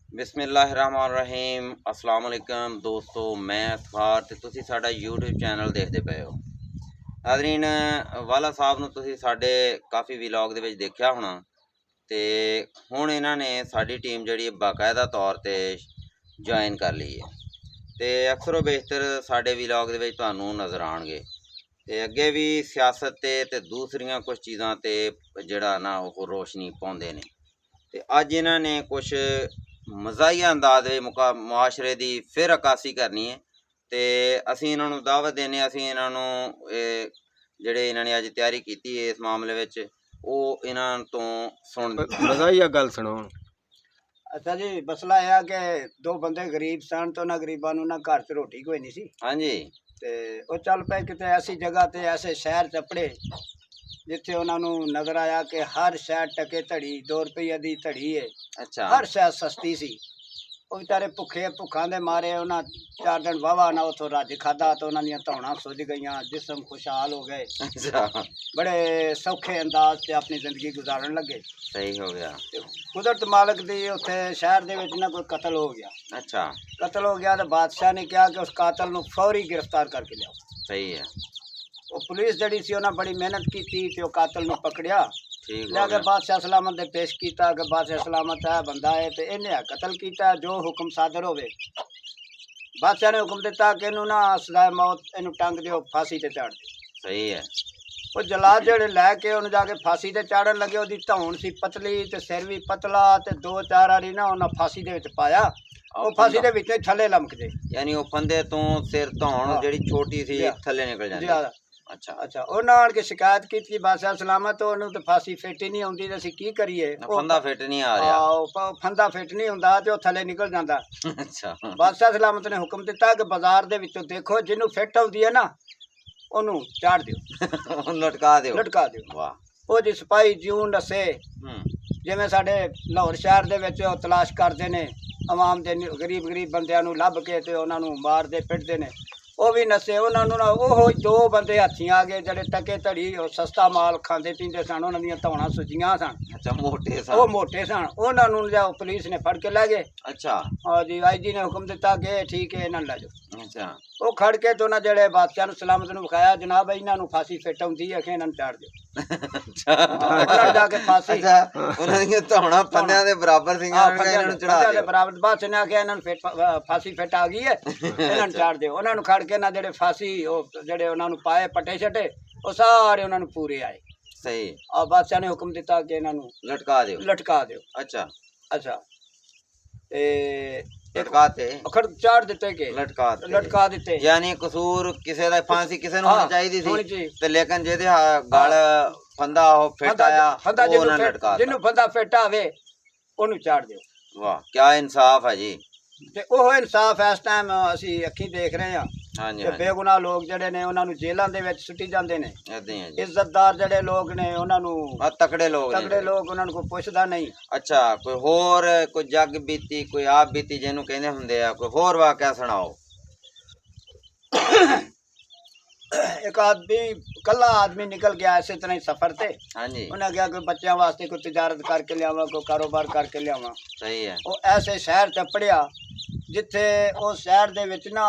बिस्मिल्लाहिर्रहमानिर्रहीम अस्सलाम वालेकुम दोस्तों, मैं असफार ते तुसी साडा यूट्यूब चैनल देखते पे हो। हाज़रीन, वाला साहब नूं तुसी साडे काफ़ी व्लॉग दे विच देखिया होना ते हुण इन्हां ने साडी टीम जिहड़ी बाकायदा तौर ते ज्वाइन कर ली है ते अक्सर बेशतर साडे व्लॉग दे विच तुहानूं नज़र आउणगे ते अगे भी सियासत ते दूसरियां कुछ चीज़ां ते जिहड़ा ना ओह रोशनी पाउंदे ने। ते अज इन्हां ने कुछ मज़ाहिया अंदाज मुआशरे की फिर अक्सी करनी है तो असी इन्हों दावत देने इन्हों जिहड़े इन्होंने अज तैयारी की इस मामले में वो इन्हों तो सुन मज़ाहिया गल सुनाओ। अच्छा जी, मसला यह कि दो बंदे गरीब सन तो उन्होंने गरीबों ना घर च रोटी कोई नहीं सी। हाँ जी। ते वो चल पे किते ऐसी जगह ते ऐसे शहर चपड़े जिथे उन्होंने नजर आया कि हर शहर टके धड़ी 2 रुपये की धड़ी है। अच्छा। हर शहर सस्ती सी। वो बेचारे भुखे भुखा दे मारे उन्हें 4 दिन वाहवा ना उतो रज खादा तो उन्होंने धौना सुज गई, जिसम खुशहाल हो गए। अच्छा। बड़े सौखे अंदाज से अपनी जिंदगी गुजारन लगे। सही हो गया। कुदरत मालक दी उत्थे शहर दे विच ना कोई कत्ल हो गया। अच्छा। कत्ल हो गया तो बादशाह ने कहा कि उस कातल नूं फौरी गिरफ्तार करके लियाओ। सही है। वो पुलिस जड़ी सी उन्हें बड़ी मेहनत की ते वो कातल नूं पकड़िया, ठीक बादशाह सलामत दे पेश किया कि बादशाह सलामत है बंदा है तो इन्हें कत्ल किया, जो हुक्म सादर होवे। बादशाह ने हुक्म दिता कि इनू ना सजाए मौत इनू टंग दिओ, फांसी ते चाड़ दिओ। सही है। वो जलाद जेड़े लैके उन्हें जाके फांसी ते चाड़न लगे, उसकी धौन सी पतली ते सिर भी पतला ते 2-4 वारी ना उन्हें फांसी दे विच पाया। वो फांसी दे विच थले लमकदे, यानी वो फंदे तो सिर धौन जिहड़ी छोटी सी थले निकल जाती। अच्छा अच्छा। उन्हें आण के शिकायत की बादशाह सलामत उन्होंने तो फांसी फिट ही नहीं आती, असीं की करिए। फंदा फिट नहीं आ रहा, फंदा फिट नहीं हुंदा ते ओह थले निकल जांदा। अच्छा। बादशाह सलामत ने हुक्म दिता कि बाजार दे विचों देखो जिन्हों फिट आउंदी है ना ओनू चाड़ दिओ, लटका दिओ। लटका दिओ। वाह। वो जी सिपाही जिउं नसे जिवें साडे लाहौर शहर दे विच तलाश करदे ने आवाम दे गरीब बंदियां नूं लभ के ते उन्हां नूं मारदे पिटदे ने, वो भी नसे। उन्होंने ना वो 2 बंदे हाथी आ गए जिहड़े टके धड़ी सस्ता माल खांदे पींदे सन, उन्हां दीयां धौणां सुजियां सन। अच्छा, मोटे सन। वो मोटे सन, उन्होंने पुलिस ने फड़ के लै गए। अच्छा। और जी आई जी ने हुक्म दिता कि ठीक है इन्हां लै जाओ। अच्छा। वो खड़ के तो उन्हें जेड़े बादशाह नूं सलामत नूं विखाया, जनाब इन्हां नूं फांसी फिट आउंदी है कि इन्हां नूं चाड़ दिओ। अच्छा। उन्हां जाके फांसी उन्हां दीयां धौणां फंदियां दे बराबर सीगां, इन्हां नूं चढ़ा दिओ। बराबर बादशाह ने आख्या इन्हां नूं फांसी फिट आ गई है, इन्हां नूं चाड़ दिओ। उन्हां नूं खड़ के ना जेड़े फांसी जेड़े उन्हां नूं पाए पट्टे छट्टे वो सारे उन्हां नूं पूरे आए। सही। और बादशाह ने हुक्म दिता कि इन्हां नूं लटका दिओ। लटका दिओ। अच्छा। अच्छा ते लटकाते अखड़ चाड़ दिते के लटका दिते। यानी कसूर किसे दा फांसी किसे नूं होनी चाहिदी सी ते लेकिन जेदे गल फंदा हो फिट आया वो ना लटका, जिन्नू फंदा फिट आवे ओनू चाड़ दिओ। वाह, क्या इंसाफ है जी। ते ओह इंसाफ इस टाइम असी अखी देख रहे हैं। हाँ जी। बेगुनाह लोग जड़े ने उन्होंने जेलों दे विच सुट्टी जांदे ने। इज्जतदार जड़े लोग ने उन्होंने तकड़े लोग उन्होंने कोई पुछदा नहीं। अच्छा, कोई होर कोई जग बीती कोई आप बीती जिन्हों कहंदे हुंदे आ, कोई होर वाकया सुनाओ। एक आदमी कला आदमी निकल गया इसी तरह ही सफर से। हाँ जी। उन्हें कहा कि बच्चों वास्ते कोई तिजारत करके लियावा, कोई कारोबार करके लियावा। सही है। वो ऐसे शहर च पढ़िया जिथे उस शहर दे विच ना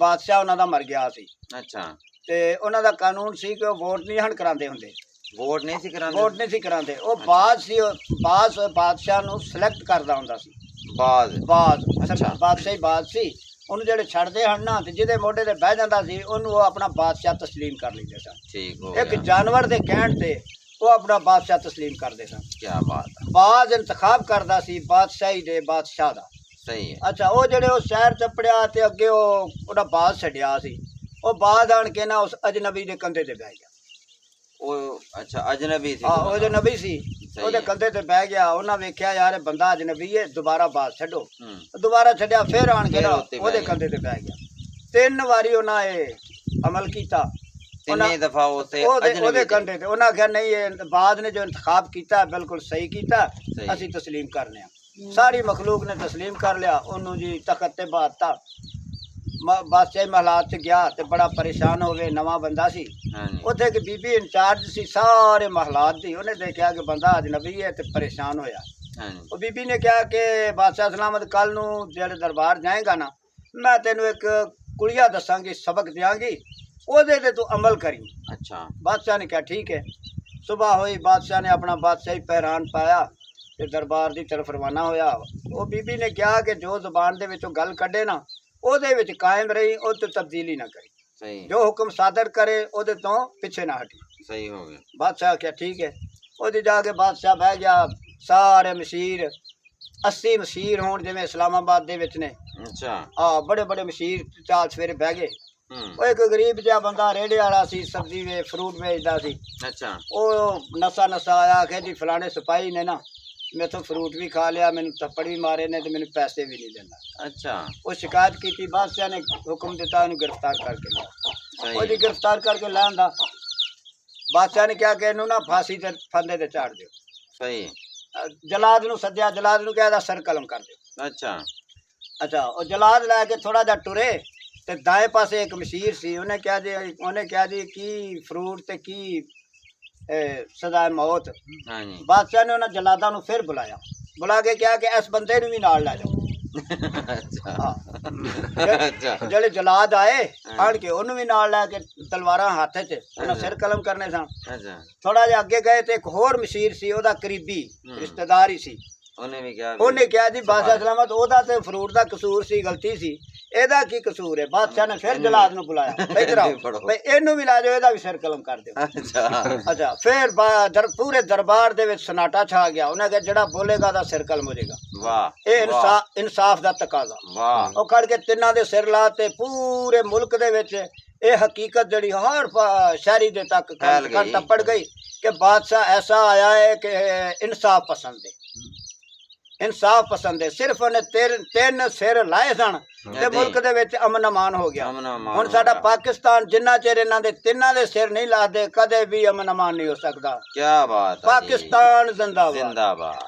बादशाह उन्हां दा मर गया सी। अच्छा। ते उन्हां दा कानून सी कि वोट नहीं हन करांदे हुंदे। वोट नहीं सी करांदे। वोट नहीं सी करांदे। वो बाज सी, बाज बादशाह नूं सिलेक्ट करदा हुंदा सी। बाज अच्छा बादशाही बाज सी। उन्हें जेडे छड़ते हैं ना तो जिदे मोढे ते बह जांदा सी उन्होंने वो अपना बादशाह तस्लीम कर लेंदे सन। ठीक हो एक जानवर दे कहण ते वो अपना बादशाह तस्लीम करते सन। क्या बात है। बाज इंतखाब करदा सी बादशाही दे बादशाह दा। सही है। अच्छा, वो जेडे उस शहर चपड़िया ते अगे ओदा बाज छड्डिया सी, वो बाज आण के ना उस अजनबी दे कंधे ते बह गया। ओ अच्छा, अजनबी सी। हां, वो अजनबी सी, ओदे कंधे ते बह गया। उन्हां वेख्या यार बंदा अजनबी है, दोबारा बाज छड्डो। दोबारा छड्डिया, फिर आण के ना ओदे कंधे ते बह गया। 3 वारी उन्हां अमल कीता। तीन दफा ओदे कंधे ते उन्हां आख्या नहीं, ये बाज ने जो इंतखाब कीता बिल्कुल सही कीता, असीं तस्लीम करने आ। सारी मखलूक ने तस्लीम कर लिया। उन्होंने जी तखत ते बाता बादशाही महलात च गया तो बड़ा परेशान हो गए, नवा बंदा सी। उत्थे एक बीबी इंचार्ज सी सारे महलात दी। उन्हें देखा कि बंदा अजनबी है तो परेशान होया। हाँ जी। ਉਹ ਬੀਬੀ ਨੇ ਕਿਹਾ ਕਿ ਬਾਦਸ਼ਾਹ ਸਲਾਮਤ ਕੱਲ ਨੂੰ ਜਿਹੜੇ ਦਰਬਾਰ ਜਾਏਗਾ ਨਾ, ਮੈਂ ਤੈਨੂੰ ਇੱਕ ਕੁਲੀਆ ਦੱਸਾਂਗੀ, ਸਬਕ ਦਿਆਂਗੀ, ਉਹਦੇ ਤੇ ਤੂੰ ਅਮਲ ਕਰੀ। अच्छा ਬਾਦਸ਼ਾਹ ਨੇ ਕਿਹਾ ਠੀਕ ਹੈ। ਸੁਬਾਹ ਹੋਈ, ਬਾਦਸ਼ਾਹ ਨੇ ਆਪਣਾ ਬਾਦਸ਼ਾਹੀ ਪਹਿਰਾਨ ਪਾਇਆ ਤੇ ਦਰਬਾਰ ਦੀ ਤਰਫ ਰਵਾਨਾ ਹੋਇਆ। ਉਹ ਬੀਬੀ ਨੇ ਕਿਹਾ ਕਿ ਜੋ ਜ਼ੁਬਾਨ ਦੇ ਵਿੱਚੋਂ ਗੱਲ ਕੱਢੇ ਨਾ, ਉਹਦੇ ਵਿੱਚ ਕਾਇਮ ਰਹੀ, ਉਹ ਤੇ ਤਬਦੀਲੀ ਨਾ ਕਰੀ। सही ਜੋ ਹੁਕਮ ਸਾਦਰ ਕਰੇ ਉਹਦੇ ਤੋਂ ਪਿੱਛੇ ਨਾ ਹਟੀ। सही हो गया। ਬਾਦਸ਼ਾਹ ਕਿਹਾ ਠੀਕ ਹੈ। ਉਹਦੀ ਜਾ ਕੇ ਬਾਦਸ਼ਾਹ ਬਹਿ ਗਿਆ। ਸਾਰੇ ਮਸ਼ੀਰ 80 ਮਸ਼ੀਰ ਹੋਣ ਜਿਵੇਂ ਇਸਲਾਮਾਬਾਦ ਦੇ ਵਿੱਚ ਨੇ, अच्छा ਬੜੇ ਬੜੇ ਮਸ਼ੀਰ ਚਾਲ ਸਵੇਰੇ ਬਹਿ ਗਏ। हम्म ਉਹ ਇੱਕ ਗਰੀਬ ਜਿਹਾ ਬੰਦਾ ਰੇੜੇ ਵਾਲਾ ਸੀ, ਸਬਜ਼ੀ ਵੇ ਫਰੂਟ ਵੇਚਦਾ ਸੀ। अच्छा ਉਹ ਨਸਾ ਨਸਾ ਆਇਆ ਕਿ ਜੀ ਫਲਾਣੇ ਸਿਪਾਹੀ ਨੇ ਨਾ ਮੈਥੋਂ ਫਰੂਟ ਵੀ ਖਾ ਲਿਆ, ਮੈਨੂੰ ਥੱਪੜ ਵੀ ਮਾਰੇ ਨੇ ਤੇ ਮੈਨੂੰ ਪੈਸੇ ਵੀ ਨਹੀਂ ਦਿੰਦਾ। अच्छा ਉਹ ਸ਼ਿਕਾਇਤ ਕੀਤੀ, ਬਾਦਸ਼ਾਹ ਨੇ ਹੁਕਮ ਦਿੱਤਾ ਉਹਨੂੰ ਗ੍ਰਿਫਤਾਰ ਕਰਕੇ ਲਿਆ। सही ਉਹਦੀ ਗ੍ਰਿਫਤਾਰ ਕਰਕੇ ਲੈਣ ਦਾ ਬਾਦਸ਼ਾਹ ਨੇ ਕਿਹਾ ਕਿ ਇਹਨੂੰ ਨਾ ਫਾਂਸੀ ਤੇ ਫੰਦੇ ਤੇ ਚਾੜ ਦਿਓ। सही ਜਲਾਦ ਨੂੰ ਸੱਦਿਆ, ਜਲਾਦ ਨੂੰ ਕਿਹਾ ਇਹਦਾ ਸਰ ਕਲਮ ਕਰ ਦਿਓ। अच्छा ਅੱਛਾ, ਉਹ ਜਲਾਦ ਲੈ ਕੇ ਥੋੜਾ ਜਿਹਾ ਟੁਰੇ ਤੇ ਦਾएं ਪਾਸੇ ਇੱਕ ਮਸ਼ੀਰ ਸੀ। ਉਹਨੇ ਕਿਹਾ ਜੀ ਕੀ ਫਰੂਟ ਤੇ ਕੀ ਸਜ਼ਾਏ ਮੌਤ। हाँ जी ਬਾਦਸ਼ਾਹ ਨੇ ਉਹਨਾਂ ਜਲਾਦਾਂ ਨੂੰ ਫਿਰ ਬੁਲਾਇਆ, ਬੁਲਾ ਕੇ ਕਿਹਾ ਕਿ ਇਸ ਬੰਦੇ ਨੂੰ ਵੀ ਨਾਲ ਲੈ ਜਾਓ। अच्छा ਹਾਂ, अच्छा ਜਿਹੜੇ ਜਲਾਦ ਆਏ ਆਣ ਕੇ ਉਹਨੂੰ ਵੀ ਨਾਲ ਲੈ ਕੇ, ਤਲਵਾਰਾਂ ਹੱਥ 'ਚ, ਉਹਨਾਂ ਸਿਰ ਕਲਮ ਕਰਨੇ ਸਨ। अच्छा ਥੋੜਾ ਜਿਹਾ ਅੱਗੇ ਗਏ ਤੇ ਇੱਕ ਹੋਰ ਮਸ਼ੀਰ ਸੀ, ਉਹਦਾ ਕਰੀਬੀ ਰਿਸ਼ਤੇਦਾਰ ਹੀ ਸੀ। उन्हें भी क्या ਉਹਨੇ ਕਿਹਾ ਜੀ ਬਾਦਸ਼ਾਹ ਸਲਾਮਤ, ਉਹਦਾ ਤੇ ਫਰੂਟ ਦਾ ਕਸੂਰ ਸੀ, ਗਲਤੀ ਸੀ, ਇਹਦਾ ਕੀ ਕਸੂਰ ਹੈ। ਬਾਦਸ਼ਾਹ ਨੇ ਫਿਰ ਜਲਾਦ ਨੂੰ ਬੁਲਾਇਆ, ਇੱਧਰ ਆਓ ਬਈ ਇਹਨੂੰ ਵੀ ਲਾ ਜਾਓ, ਇਹਦਾ ਵੀ ਸਿਰ ਕਲਮ ਕਰ ਦਿਓ। अच्छा ਅੱਛਾ, ਫਿਰ ਪੂਰੇ ਦਰਬਾਰ ਦੇ ਵਿੱਚ ਸਨਾਟਾ ਛਾ ਗਿਆ। ਉਹਨੇ ਕਿਹਾ ਜਿਹੜਾ ਬੋਲੇਗਾ ਦਾ ਸਿਰ ਕਲਮ ਹੋ ਜਾਏਗਾ। वाह ਇਹ ਇਨਸਾਫ ਦਾ ਤਕਾਜ਼ਾ। वाह ਉਹ ਖੜ ਕੇ ਤਿੰਨਾਂ ਦੇ ਸਿਰ ਲਾ ਤੇ ਪੂਰੇ ਮੁਲਕ ਦੇ ਵਿੱਚ ਇਹ ਹਕੀਕਤ ਜਿਹੜੀ ਹਰ ਸ਼ਹਿਰੀ ਦੇ ਤੱਕ ਫੈਲ ਗਈ। ਟੱਪੜ ਗਈ ਕਿ ਬਾਦਸ਼ਾਹ ਐਸਾ ਆਇਆ ਹੈ ਕਿ ਇਨਸਾਫ ਪਸੰਦ ਹੈ, ਇਨਸਾਫ ਪਸੰਦ ਹੈ। ਸਿਰਫ ਉਹਨੇ ਤਿੰਨ ਸਿਰ ਲਾਏ ਸਨ ਤੇ ਮੁਲਕ ਦੇ ਵਿੱਚ ਅਮਨ ਅਮਾਨ ਹੋ ਗਿਆ। अमन अमान ਹੁਣ हो ਸਾਡਾ गया। ਪਾਕਿਸਤਾਨ ਜਿੰਨਾ ਚਿਰ ਇਹਨਾਂ ਦੇ ਤਿੰਨਾਂ ਦੇ ਸਿਰ ਨਹੀਂ ਲਾਦੇ, ਕਦੇ ਵੀ ਅਮਨ ਅਮਾਨ ਨਹੀਂ ਹੋ ਸਕਦਾ। क्या बात है जी। ਪਾਕਿਸਤਾਨ ਜ਼ਿੰਦਾਬਾਦ। जिंदाबाद।